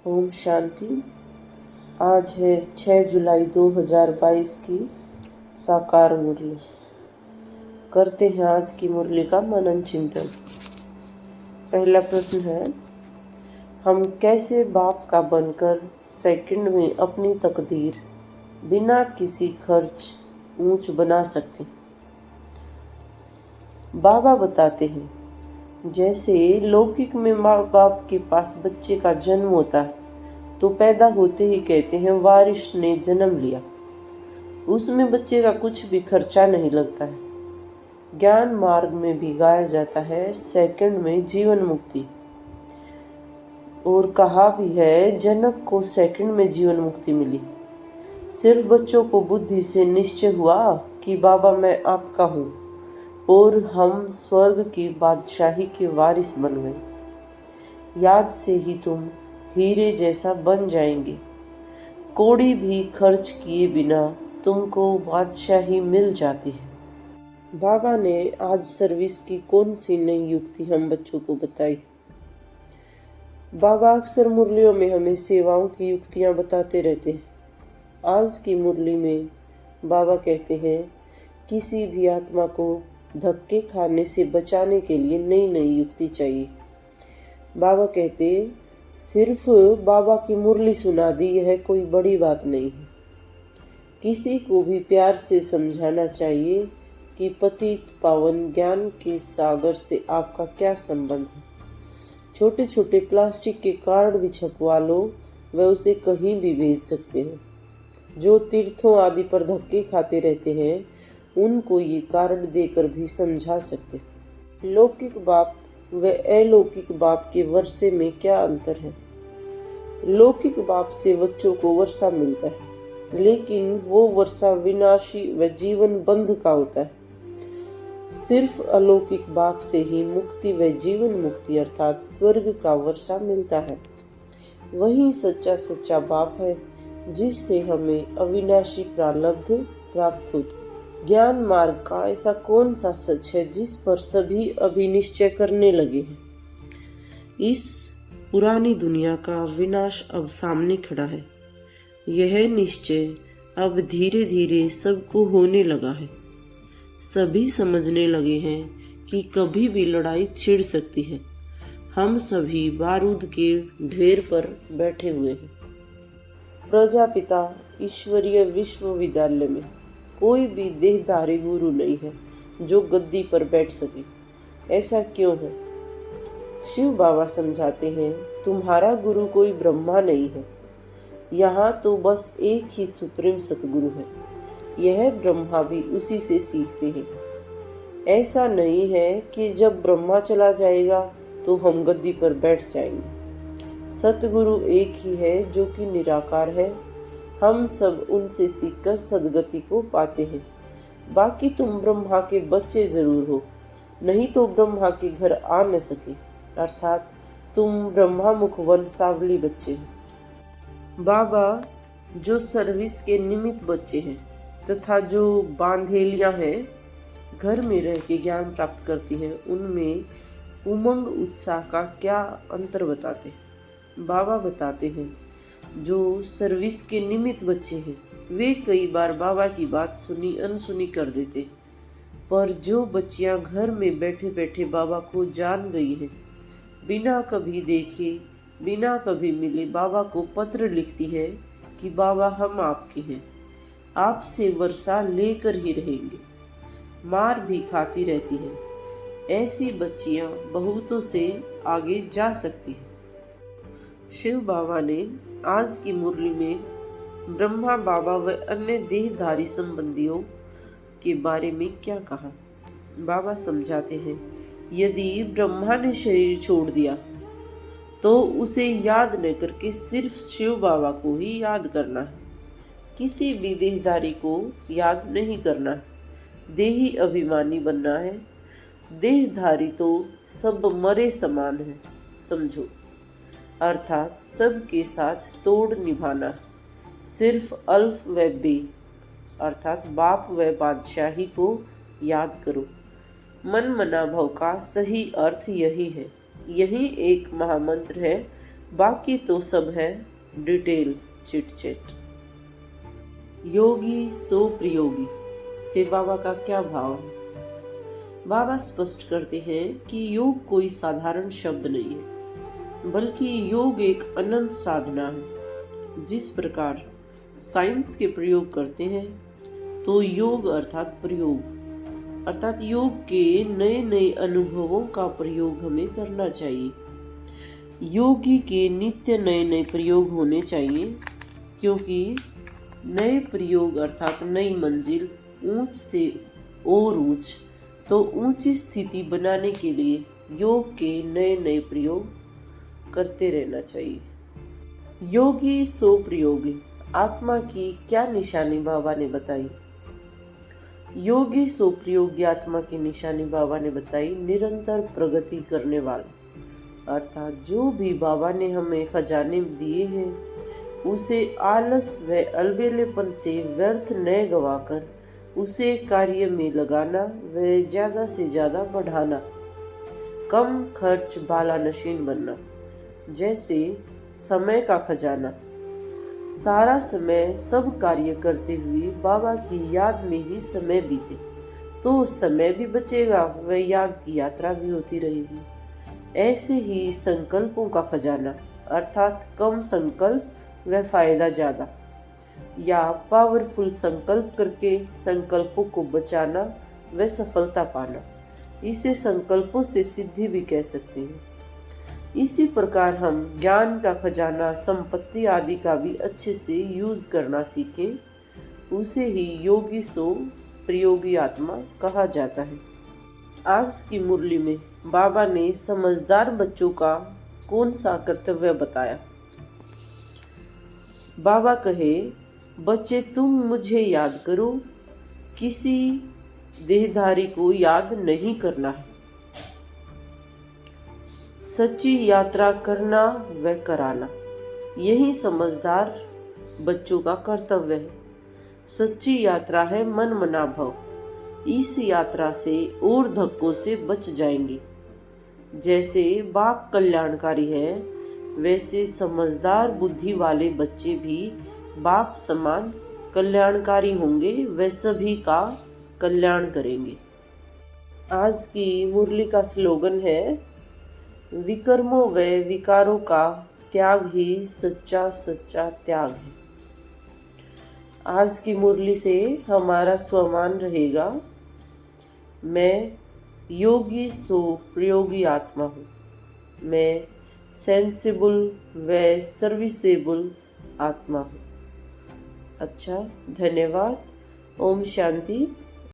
ओम शांति। आज है 6 जुलाई 2022 की साकार मुरली। करते हैं आज की मुरली का मनन चिंतन। पहला प्रश्न है, हम कैसे बाप का बनकर सेकंड में अपनी तकदीर बिना किसी खर्च ऊंच बना सकते। बाबा बताते हैं, जैसे लौकिक में माँ बाप के पास बच्चे का जन्म होता है तो पैदा होते ही कहते हैं वारिस ने जन्म लिया। उसमें बच्चे का कुछ भी खर्चा नहीं लगता है। ज्ञान मार्ग में भी गाया जाता है सेकंड में जीवन मुक्ति, और कहा भी है जनक को सेकंड में जीवन मुक्ति मिली। सिर्फ बच्चों को बुद्धि से निश्चय हुआ कि बाबा मैं आपका हूँ और हम स्वर्ग की बादशाही के वारिस बन गए। याद से ही तुम हीरे जैसा बन जाएंगे। कौड़ी भी खर्च किए बिना तुमको बादशाही मिल जाती है। बाबा ने आज सर्विस की कौन सी नई युक्ति हम बच्चों को बताई। बाबा अक्सर मुरलियों में हमें सेवाओं की युक्तियां बताते रहते हैं। आज की मुरली में बाबा कहते हैं, किसी भी आत्मा को धक्के खाने से बचाने के लिए नई नई युक्ति चाहिए। बाबा कहते, सिर्फ बाबा की मुरली सुना दी यह कोई बड़ी बात नहीं है। किसी को भी प्यार से समझाना चाहिए कि पतित पावन ज्ञान के सागर से आपका क्या संबंध है। छोटे छोटे प्लास्टिक के कार्ड भी छपवा लो, वह उसे कहीं भी भेज सकते हैं। जो तीर्थों आदि पर धक्के खाते रहते हैं उनको ये कार्ड देकर भी समझा सकते। लौकिक बाप व अलौकिक बाप के वर्षे में क्या अंतर है। लौकिक बाप से बच्चों को वर्षा मिलता है, लेकिन वो वर्षा विनाशी व जीवन बंध का होता है। सिर्फ अलौकिक बाप से ही मुक्ति व जीवन मुक्ति अर्थात स्वर्ग का वर्षा मिलता है। वही सच्चा बाप है जिससे हमें अविनाशी प्रारब्ध प्राप्त होता है। ज्ञान मार्ग का ऐसा कौन सा सच है जिस पर सभी अभी निश्चय करने लगे हैं। इस पुरानी दुनिया का विनाश अब सामने खड़ा है। यह निश्चय अब धीरे धीरे सबको होने लगा है। सभी समझने लगे हैं कि कभी भी लड़ाई छिड़ सकती है। हम सभी बारूद के ढेर पर बैठे हुए हैं। प्रजापिता ईश्वरीय विश्वविद्यालय में कोई भी देहधारी गुरु नहीं है जो गद्दी पर बैठ सके। ऐसा क्यों है? शिव बाबा समझाते हैं, तुम्हारा गुरु कोई ब्रह्मा नहीं है। यहाँ तो बस एक ही सुप्रीम सतगुरु है। यह ब्रह्मा भी उसी से सीखते हैं। ऐसा नहीं है कि जब ब्रह्मा चला जाएगा तो हम गद्दी पर बैठ जाएंगे। सतगुरु एक ही है जो कि निराकार है। हम सब उनसे सीखकर सदगति को पाते हैं। बाकी तुम ब्रह्मा के बच्चे जरूर हो, नहीं तो ब्रह्मा के घर आ न सके, अर्थात तुम ब्रह्मा मुख वंशावली बच्चे हो। बाबा जो सर्विस के निमित्त बच्चे हैं तथा जो बांधेलियां हैं घर में रह के ज्ञान प्राप्त करती हैं, उनमें उमंग उत्साह का क्या अंतर बताते हैं। बाबा बताते हैं, जो सर्विस के निमित्त बच्चे हैं वे कई बार बाबा की बात सुनी अनसुनी कर देते, पर जो बच्चियां घर में बैठे बैठे बाबा को जान गई हैं, बिना कभी देखे बिना कभी मिले बाबा को पत्र लिखती हैं कि बाबा हम आपके हैं, आपसे वर्षा लेकर ही रहेंगे। मार भी खाती रहती हैं। ऐसी बच्चियां बहुतों से आगे जा सकती हैं। शिव बाबा ने आज की मुरली में ब्रह्मा बाबा व अन्य देहधारी संबंधियों के बारे में क्या कहा। बाबा समझाते हैं, यदि ब्रह्मा ने शरीर छोड़ दिया तो उसे याद न करके सिर्फ शिव बाबा को ही याद करना है। किसी भी देहधारी को याद नहीं करना है। देही अभिमानी बनना है। देहधारी तो सब मरे समान है, समझो, अर्थात सबके साथ तोड़ निभाना। सिर्फ अल्फ व बे अर्थात बाप व बादशाही को याद करो। मन मना भव का सही अर्थ यही है। यही एक महामंत्र है बाकी तो सब है डिटेल चिट चैट। योगी सो प्रयोगी से बाबा का क्या भाव है? बाबा स्पष्ट करते हैं कि योग कोई साधारण शब्द नहीं है, बल्कि योग एक अनंत साधना है। जिस प्रकार साइंस के प्रयोग करते हैं, तो योग अर्थात प्रयोग अर्थात योग के नए नए अनुभवों का प्रयोग हमें करना चाहिए। योगी के नित्य नए नए प्रयोग होने चाहिए, क्योंकि नए प्रयोग अर्थात नई मंजिल, ऊंच से और ऊंच, तो ऊंची स्थिति बनाने के लिए योग के नए नए प्रयोग करते रहना चाहिए। योगी सो प्रयोगी, आत्मा की क्या निशानी बाबा ने बताई? योगी सो प्रयोगी आत्मा की निशानी बाबा ने बताई निरंतर प्रगति करने वाला, अर्थात जो भी बाबा ने हमें खजाने दिए हैं उसे आलस व अलबेलेपन से व्यर्थ न गवाकर उसे कार्य में लगाना व ज्यादा से ज्यादा बढ़ाना, कम खर्च बाला नशीन बनना। जैसे समय का खजाना, सारा समय सब कार्य करते हुए बाबा की याद में ही समय बीते, तो समय भी बचेगा व याद की यात्रा भी होती रहेगी। ऐसे ही संकल्पों का खजाना, अर्थात कम संकल्प व फायदा ज्यादा, या पावरफुल संकल्प करके संकल्पों को बचाना व सफलता पाना, इसे संकल्पों से सिद्धि भी कह सकते हैं। इसी प्रकार हम ज्ञान का खजाना, संपत्ति आदि का भी अच्छे से यूज करना सीखें, उसे ही योगी सो प्रयोगी आत्मा कहा जाता है। आज की मुरली में बाबा ने समझदार बच्चों का कौन सा कर्तव्य बताया? बाबा कहे, बच्चे तुम मुझे याद करो, किसी देहधारी को याद नहीं करना है। सच्ची यात्रा करना व कराना, यही समझदार बच्चों का कर्तव्य है। सच्ची यात्रा है मन मना भव। इस यात्रा से और धक्कों से बच जाएंगे। जैसे बाप कल्याणकारी है, वैसे समझदार बुद्धि वाले बच्चे भी बाप समान कल्याणकारी होंगे व सभी का कल्याण करेंगे। आज की मुरली का स्लोगन है, विकर्मों व विकारों का त्याग ही सच्चा सच्चा त्याग है। आज की मुरली से हमारा स्वमान रहेगा, मैं योगी सो प्रयोगी आत्मा हूँ। मैं सेंसिबल व सर्विसेबल आत्मा हूँ। अच्छा, धन्यवाद। ओम शांति।